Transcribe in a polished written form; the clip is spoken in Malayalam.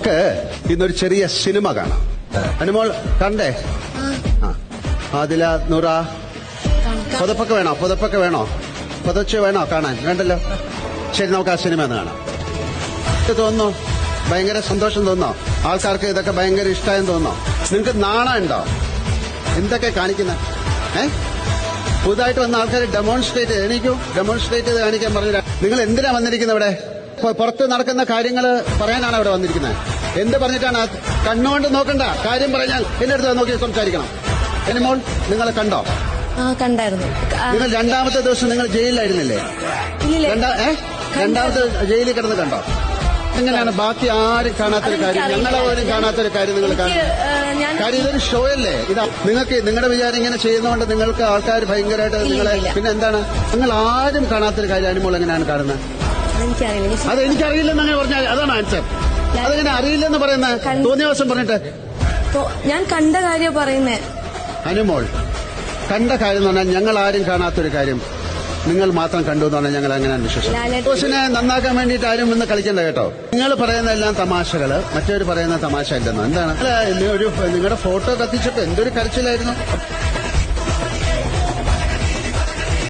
നമുക്ക് ഇന്നൊരു ചെറിയ സിനിമ കാണാം. അനുമോൾ കണ്ടേ? ആദില, നൂറ, പുതപ്പൊക്കെ വേണോ? പുതച്ച് വേണോ കാണാൻ? വേണ്ടല്ലോ. ശരി, നമുക്ക് ആ സിനിമ ഒന്ന് കാണാം. തോന്നുന്നു ഭയങ്കര സന്തോഷം തോന്നോ? ആൾക്കാർക്ക് ഇതൊക്കെ ഭയങ്കര ഇഷ്ടമായെന്ന് തോന്നോ? നിങ്ങൾക്ക് നാണം ഉണ്ടോ? എന്തൊക്കെ കാണിക്കുന്നത്? പുതുതായിട്ട് വന്ന ആൾക്കാർ ഡെമോൺസ്ട്രേറ്റ് ചെയ്ത് കാണിക്കാൻ പറഞ്ഞില്ല. നിങ്ങൾ എന്തിനാ വന്നിരിക്കുന്നത് ഇവിടെ? പുറത്ത് നടക്കുന്ന കാര്യങ്ങൾ പറയാനാണ് അവിടെ വന്നിരിക്കുന്നത്. എന്ത് പറഞ്ഞിട്ടാണ്? കണ്ണുകൊണ്ട് നോക്കണ്ട. കാര്യം പറഞ്ഞാൽ എന്റെ അടുത്ത് നോക്കി സംസാരിക്കണം. എനിമോൾ, നിങ്ങൾ കണ്ടോ? കണ്ടായിരുന്നു. നിങ്ങൾ രണ്ടാമത്തെ ദിവസം നിങ്ങൾ ജയിലിലായിരുന്നില്ലേ? രണ്ടാമത്തെ ജയിലിൽ കിടന്ന് കണ്ടോ? എങ്ങനെയാണ് ബാക്കി ആരും കാണാത്തൊരു കാര്യം, ഞങ്ങളെ പോലും കാണാത്തൊരു കാര്യം നിങ്ങൾ കാണും? കാര്യം ഇതൊരു ഷോ അല്ലേ? ഇതാ നിങ്ങൾക്ക് നിങ്ങളുടെ വിചാരം ഇങ്ങനെ ചെയ്യുന്നതുകൊണ്ട് നിങ്ങൾക്ക് ആൾക്കാർ ഭയങ്കരമായിട്ട് നിങ്ങളെ പിന്നെ എന്താണ്? നിങ്ങൾ ആരും കാണാത്തൊരു കാര്യം അനുമോൾ എങ്ങനെയാണ് കാണുന്നത്? അത് എനിക്കറിയില്ലെന്ന് അങ്ങനെ പറഞ്ഞാൽ അതാണ് ആൻസർ. അതെങ്ങനെ അറിയില്ലെന്ന് പറയുന്നത്? തോന്നിയ ദിവസം പറഞ്ഞിട്ട് ഞാൻ കണ്ട കാര്യം പറയുന്നേ. അനുമോൾ, കണ്ട കാര്യം എന്ന് പറഞ്ഞാൽ ഞങ്ങൾ ആരും കാണാത്തൊരു കാര്യം നിങ്ങൾ മാത്രം കണ്ടു എന്ന് പറഞ്ഞാൽ ഞങ്ങൾ അങ്ങനെ വിശ്വസിക്കും. കോച്ചിനെ നന്നാക്കാൻ വേണ്ടിയിട്ട് ആരും ഇന്ന് കളിക്കണ്ട കേട്ടോ. നിങ്ങൾ പറയുന്ന എല്ലാം തമാശകള്, മറ്റൊരു പറയുന്ന തമാശ ഇല്ലെന്നോ? എന്താണ് നിങ്ങളുടെ ഫോട്ടോ കത്തിച്ചിട്ട് എന്തൊരു കരച്ചിലായിരുന്നു.